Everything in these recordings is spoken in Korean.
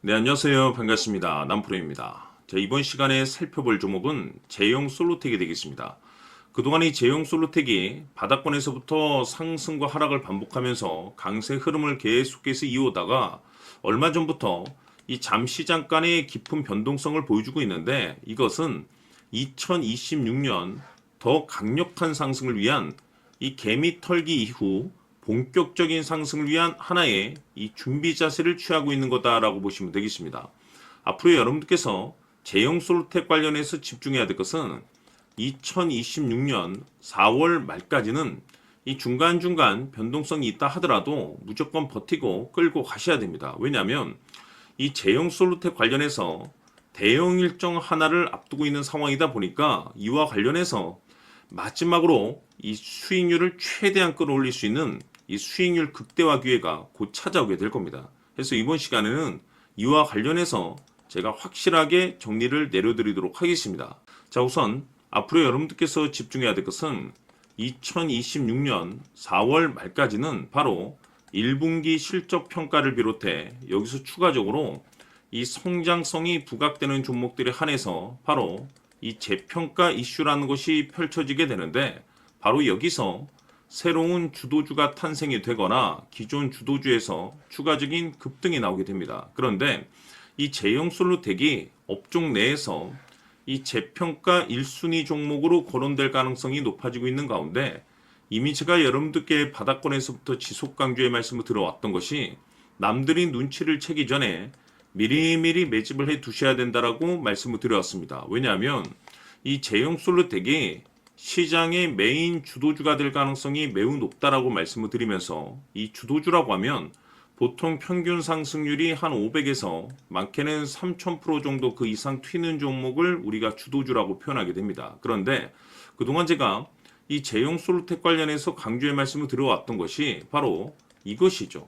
네, 안녕하세요. 반갑습니다. 남프로입니다. 자, 이번 시간에 살펴볼 종목은 제형 솔루텍이 되겠습니다. 그동안 이 제형 솔루텍이 바닥권에서부터 상승과 하락을 반복하면서 강세 흐름을 계속해서 이어오다가 얼마 전부터 이 잠시 잠깐의 깊은 변동성을 보여주고 있는데, 이것은 2026년 더 강력한 상승을 위한 이 개미 털기 이후 본격적인 상승을 위한 하나의 이 준비 자세를 취하고 있는 거다라고 보시면 되겠습니다. 앞으로 여러분들께서 제형 솔루텍 관련해서 집중해야 될 것은 2026년 4월 말까지는 이 중간중간 변동성이 있다 하더라도 무조건 버티고 끌고 가셔야 됩니다. 왜냐하면 이 제형 솔루텍 관련해서 대형 일정 하나를 앞두고 있는 상황이다 보니까 이와 관련해서 마지막으로 이 수익률을 최대한 끌어올릴 수 있는 이 수익률 극대화 기회가 곧 찾아오게 될 겁니다. 그래서 이번 시간에는 이와 관련해서 제가 확실하게 정리를 내려드리도록 하겠습니다. 자, 우선 앞으로 여러분들께서 집중해야 될 것은 2026년 4월 말까지는 바로 1분기 실적 평가를 비롯해 여기서 추가적으로 이 성장성이 부각되는 종목들에 한해서 바로 이 재평가 이슈라는 것이 펼쳐지게 되는데, 바로 여기서 새로운 주도주가 탄생이 되거나 기존 주도주에서 추가적인 급등이 나오게 됩니다. 그런데 이 제형 솔루텍이 업종 내에서 이 재평가 1순위 종목으로 거론될 가능성이 높아지고 있는 가운데, 이미 제가 여러분들께 바닥권에서부터 지속 강조의 말씀을 들어왔던 것이 남들이 눈치를 채기 전에 미리미리 매집을 해 두셔야 된다라고 말씀을 드려왔습니다. 왜냐하면 이 제형 솔루텍이 시장의 메인 주도주가 될 가능성이 매우 높다라고 말씀을 드리면서, 이 주도주라고 하면 보통 평균 상승률이 한 500에서 많게는 3000% 정도 그 이상 튀는 종목을 우리가 주도주라고 표현하게 됩니다. 그런데 그동안 제가 이 제형 솔루텍 관련해서 강조의 말씀을 드려왔던 것이 바로 이것이죠.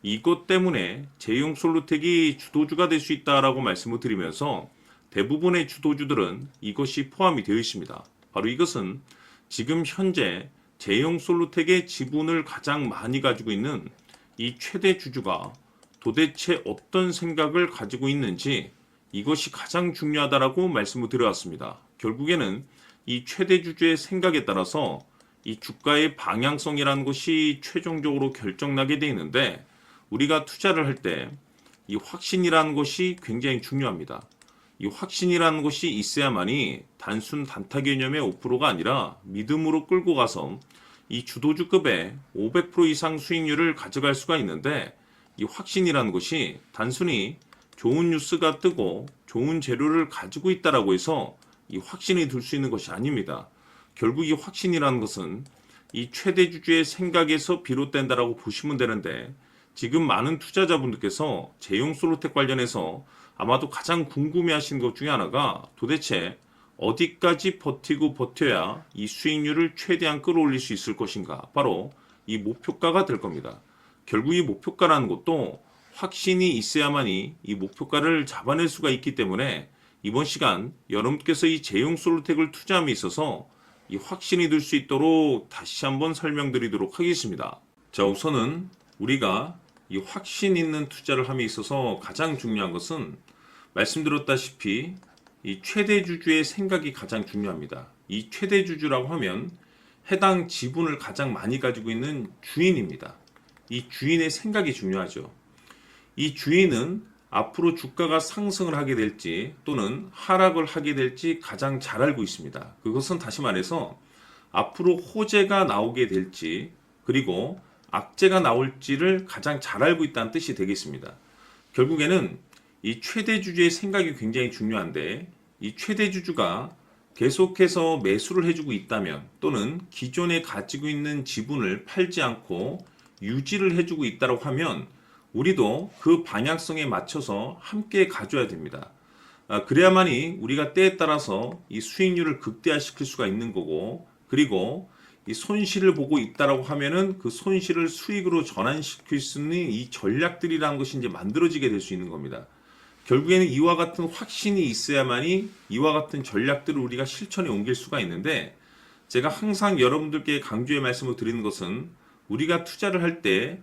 이것 때문에 제형 솔루텍이 주도주가 될 수 있다라고 말씀을 드리면서 대부분의 주도주들은 이것이 포함이 되어 있습니다. 바로 이것은 지금 현재 제형 솔루텍의 지분을 가장 많이 가지고 있는 이 최대 주주가 도대체 어떤 생각을 가지고 있는지, 이것이 가장 중요하다라고 말씀을 드려왔습니다. 결국에는 이 최대 주주의 생각에 따라서 이 주가의 방향성이라는 것이 최종적으로 결정나게 되어 있는데, 우리가 투자를 할 때 이 확신이라는 것이 굉장히 중요합니다. 이 확신이라는 것이 있어야만이 단순 단타 개념의 5%가 아니라 믿음으로 끌고 가서 이 주도주급의 500% 이상 수익률을 가져갈 수가 있는데, 이 확신이라는 것이 단순히 좋은 뉴스가 뜨고 좋은 재료를 가지고 있다라고 해서 이 확신이 들 수 있는 것이 아닙니다. 결국 이 확신이라는 것은 이 최대 주주의 생각에서 비롯된다라고 보시면 되는데, 지금 많은 투자자분들께서 제형 솔루텍 관련해서 아마도 가장 궁금해하시는 것 중에 하나가 도대체 어디까지 버티고 버텨야 이 수익률을 최대한 끌어올릴 수 있을 것인가, 바로 이 목표가가 될 겁니다. 결국 이 목표가라는 것도 확신이 있어야만이 이 목표가를 잡아낼 수가 있기 때문에 이번 시간 여러분께서 이 제형 솔루텍을 투자함에 있어서 이 확신이 들 수 있도록 다시 한번 설명드리도록 하겠습니다. 자, 우선은 우리가 이 확신 있는 투자를 함에 있어서 가장 중요한 것은 말씀드렸다시피 이 최대 주주의 생각이 가장 중요합니다. 이 최대 주주라고 하면 해당 지분을 가장 많이 가지고 있는 주인입니다. 이 주인의 생각이 중요하죠. 이 주인은 앞으로 주가가 상승을 하게 될지 또는 하락을 하게 될지 가장 잘 알고 있습니다. 그것은 다시 말해서 앞으로 호재가 나오게 될지 그리고 악재가 나올지를 가장 잘 알고 있다는 뜻이 되겠습니다. 결국에는 이 최대 주주의 생각이 굉장히 중요한데, 이 최대 주주가 계속해서 매수를 해주고 있다면 또는 기존에 가지고 있는 지분을 팔지 않고 유지를 해주고 있다고 하면 우리도 그 방향성에 맞춰서 함께 가져야 됩니다. 그래야만이 우리가 때에 따라서 이 수익률을 극대화시킬 수가 있는 거고, 그리고 이 손실을 보고 있다라고 하면은 그 손실을 수익으로 전환시킬 수 있는 이 전략들이라는 것이 이제 만들어지게 될 수 있는 겁니다. 결국에는 이와 같은 확신이 있어야만이 이와 같은 전략들을 우리가 실천에 옮길 수가 있는데, 제가 항상 여러분들께 강조의 말씀을 드리는 것은 우리가 투자를 할 때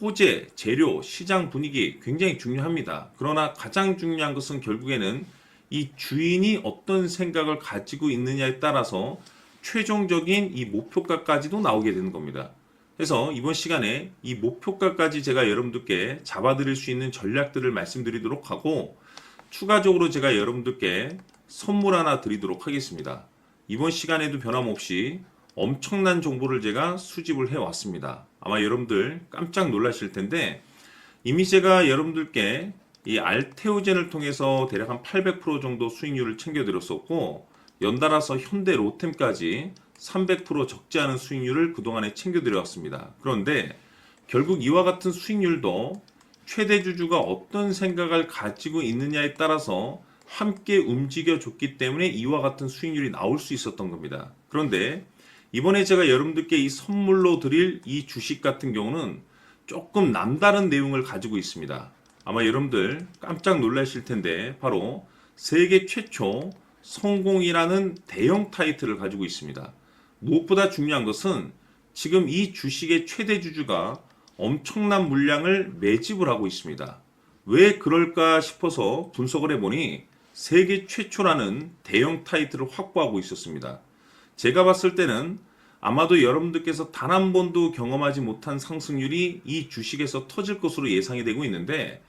호재, 재료, 시장 분위기 굉장히 중요합니다. 그러나 가장 중요한 것은 결국에는 이 주인이 어떤 생각을 가지고 있느냐에 따라서 최종적인 이 목표가까지도 나오게 되는 겁니다. 그래서 이번 시간에 이 목표가까지 제가 여러분들께 잡아드릴 수 있는 전략들을 말씀드리도록 하고, 추가적으로 제가 여러분들께 선물 하나 드리도록 하겠습니다. 이번 시간에도 변함없이 엄청난 정보를 제가 수집을 해왔습니다. 아마 여러분들 깜짝 놀라실 텐데, 이미 제가 여러분들께 이 알테오젠을 통해서 대략 한 800% 정도 수익률을 챙겨드렸었고, 연달아서 현대 로템까지 300% 적지 않은 수익률을 그동안에 챙겨드려왔습니다. 그런데 결국 이와 같은 수익률도 최대 주주가 어떤 생각을 가지고 있느냐에 따라서 함께 움직여줬기 때문에 이와 같은 수익률이 나올 수 있었던 겁니다. 그런데 이번에 제가 여러분들께 이 선물로 드릴 이 주식 같은 경우는 조금 남다른 내용을 가지고 있습니다. 아마 여러분들 깜짝 놀라실 텐데, 바로 세계 최초 성공이라는 대형 타이틀을 가지고 있습니다. 무엇보다 중요한 것은 지금 이 주식의 최대 주주가 엄청난 물량을 매집을 하고 있습니다. 왜 그럴까 싶어서 분석을 해보니 세계 최초라는 대형 타이틀을 확보하고 있었습니다. 제가 봤을 때는 아마도 여러분들께서 단 한 번도 경험하지 못한 상승률이 이 주식에서 터질 것으로 예상이 되고 있는데,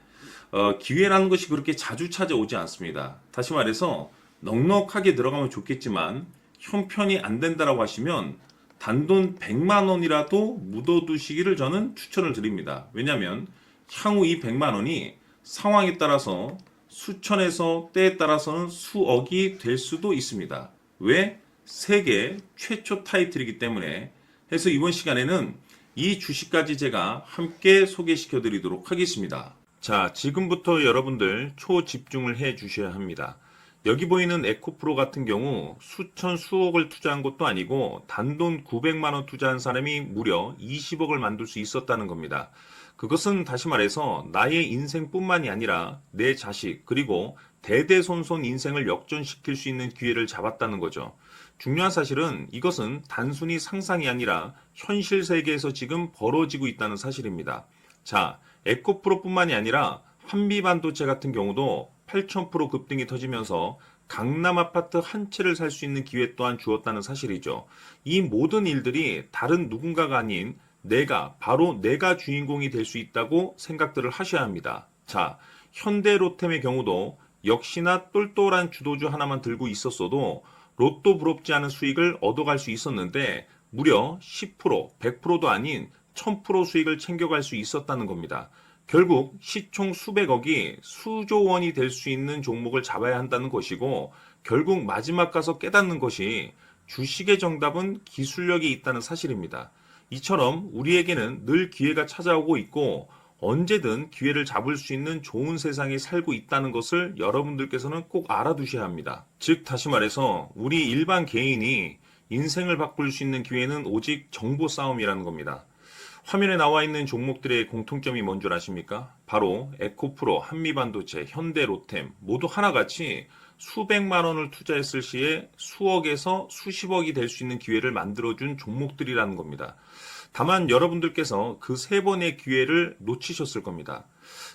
기회라는 것이 그렇게 자주 찾아오지 않습니다. 다시 말해서 넉넉하게 들어가면 좋겠지만 형편이 안 된다라고 하시면 단돈 100만 원이라도 묻어두시기를 저는 추천을 드립니다. 왜냐하면 향후 이 100만 원이 상황에 따라서 수천에서 때에 따라서는 수억이 될 수도 있습니다. 왜? 세계 최초 타이틀이기 때문에. 해서 이번 시간에는 이 주식까지 제가 함께 소개시켜 드리도록 하겠습니다. 자, 지금부터 여러분들 초집중을 해 주셔야 합니다. 여기 보이는 에코프로 같은 경우 수천 수억을 투자한 것도 아니고 단돈 900만 원 투자한 사람이 무려 20억을 만들 수 있었다는 겁니다. 그것은 다시 말해서 나의 인생뿐만이 아니라 내 자식 그리고 대대손손 인생을 역전시킬 수 있는 기회를 잡았다는 거죠. 중요한 사실은 이것은 단순히 상상이 아니라 현실 세계에서 지금 벌어지고 있다는 사실입니다. 자, 에코프로뿐만이 아니라 한미반도체 같은 경우도 8,000% 급등이 터지면서 강남 아파트 한 채를 살 수 있는 기회 또한 주었다는 사실이죠. 이 모든 일들이 다른 누군가가 아닌 바로 내가 주인공이 될 수 있다고 생각들을 하셔야 합니다. 자, 현대로템의 경우도 역시나 똘똘한 주도주 하나만 들고 있었어도 로또 부럽지 않은 수익을 얻어갈 수 있었는데 무려 10%, 100%도 아닌 1000% 수익을 챙겨갈 수 있었다는 겁니다. 결국 시총 수백억이 수조 원이 될 수 있는 종목을 잡아야 한다는 것이고, 결국 마지막 가서 깨닫는 것이 주식의 정답은 기술력이 있다는 사실입니다. 이처럼 우리에게는 늘 기회가 찾아오고 있고 언제든 기회를 잡을 수 있는 좋은 세상에 살고 있다는 것을 여러분들께서는 꼭 알아두셔야 합니다. 즉 다시 말해서 우리 일반 개인이 인생을 바꿀 수 있는 기회는 오직 정보 싸움이라는 겁니다. 화면에 나와 있는 종목들의 공통점이 뭔 줄 아십니까? 바로 에코프로, 한미반도체, 현대로템 모두 하나같이 수백만 원을 투자했을 시에 수억에서 수십억이 될 수 있는 기회를 만들어준 종목들이라는 겁니다. 다만 여러분들께서 그 세 번의 기회를 놓치셨을 겁니다.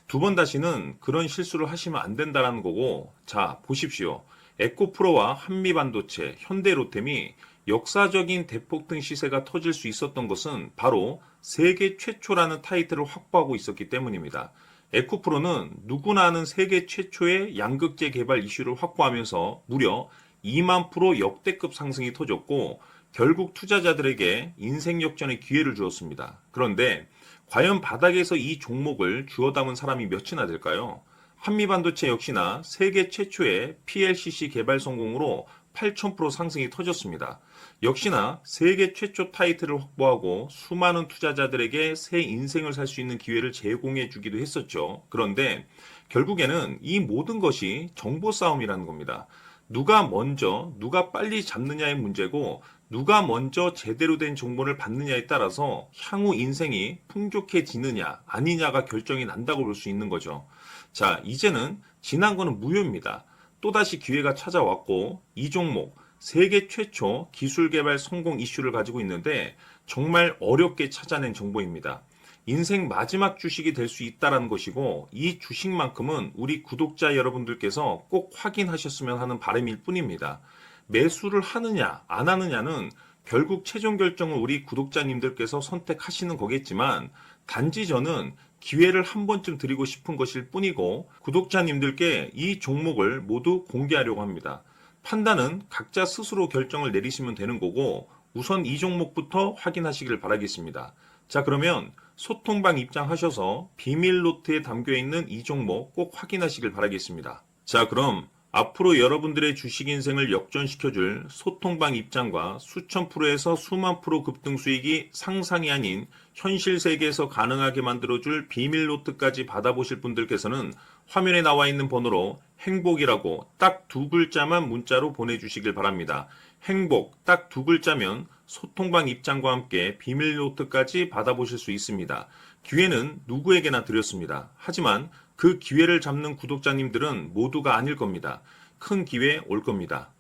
두 번 다시는 그런 실수를 하시면 안 된다는 거고, 자 보십시오. 에코프로와 한미반도체, 현대로템이 역사적인 대폭등 시세가 터질 수 있었던 것은 바로 세계 최초라는 타이틀을 확보하고 있었기 때문입니다. 에코프로는 누구나 아는 세계 최초의 양극재 개발 이슈를 확보하면서 무려 2만 프로 역대급 상승이 터졌고 결국 투자자들에게 인생 역전의 기회를 주었습니다. 그런데 과연 바닥에서 이 종목을 주워 담은 사람이 몇이나 될까요? 한미반도체 역시나 세계 최초의 PLCC 개발 성공으로 8,000% 상승이 터졌습니다. 역시나 세계 최초 타이틀을 확보하고 수많은 투자자들에게 새 인생을 살 수 있는 기회를 제공해 주기도 했었죠. 그런데 결국에는 이 모든 것이 정보 싸움이라는 겁니다. 누가 먼저, 누가 빨리 잡느냐의 문제고 누가 먼저 제대로 된 정보를 받느냐에 따라서 향후 인생이 풍족해지느냐 아니냐가 결정이 난다고 볼 수 있는 거죠. 자, 이제는 지난 거는 무효입니다. 또다시 기회가 찾아왔고 이 종목 세계 최초 기술 개발 성공 이슈를 가지고 있는데 정말 어렵게 찾아낸 정보입니다. 인생 마지막 주식이 될 수 있다라는 것이고 이 주식만큼은 우리 구독자 여러분들께서 꼭 확인하셨으면 하는 바람일 뿐입니다. 매수를 하느냐 안 하느냐는 결국 최종 결정을 우리 구독자님들께서 선택하시는 거겠지만 단지 저는 기회를 한 번쯤 드리고 싶은 것일 뿐이고 구독자님들께 이 종목을 모두 공개하려고 합니다. 판단은 각자 스스로 결정을 내리시면 되는 거고 우선 이 종목부터 확인하시길 바라겠습니다. 자, 그러면 소통방 입장하셔서 비밀 노트에 담겨 있는 이 종목 꼭 확인하시길 바라겠습니다. 자, 그럼 앞으로 여러분들의 주식 인생을 역전시켜줄 소통방 입장과 수천 프로에서 수만 프로 급등 수익이 상상이 아닌 현실 세계에서 가능하게 만들어줄 비밀 노트까지 받아보실 분들께서는 화면에 나와 있는 번호로 행복이라고 딱 두 글자만 문자로 보내주시길 바랍니다. 행복 딱 두 글자면 소통방 입장과 함께 비밀 노트까지 받아보실 수 있습니다. 기회는 누구에게나 드렸습니다. 하지만 그 기회를 잡는 구독자님들은 모두가 아닐 겁니다. 큰 기회 올 겁니다.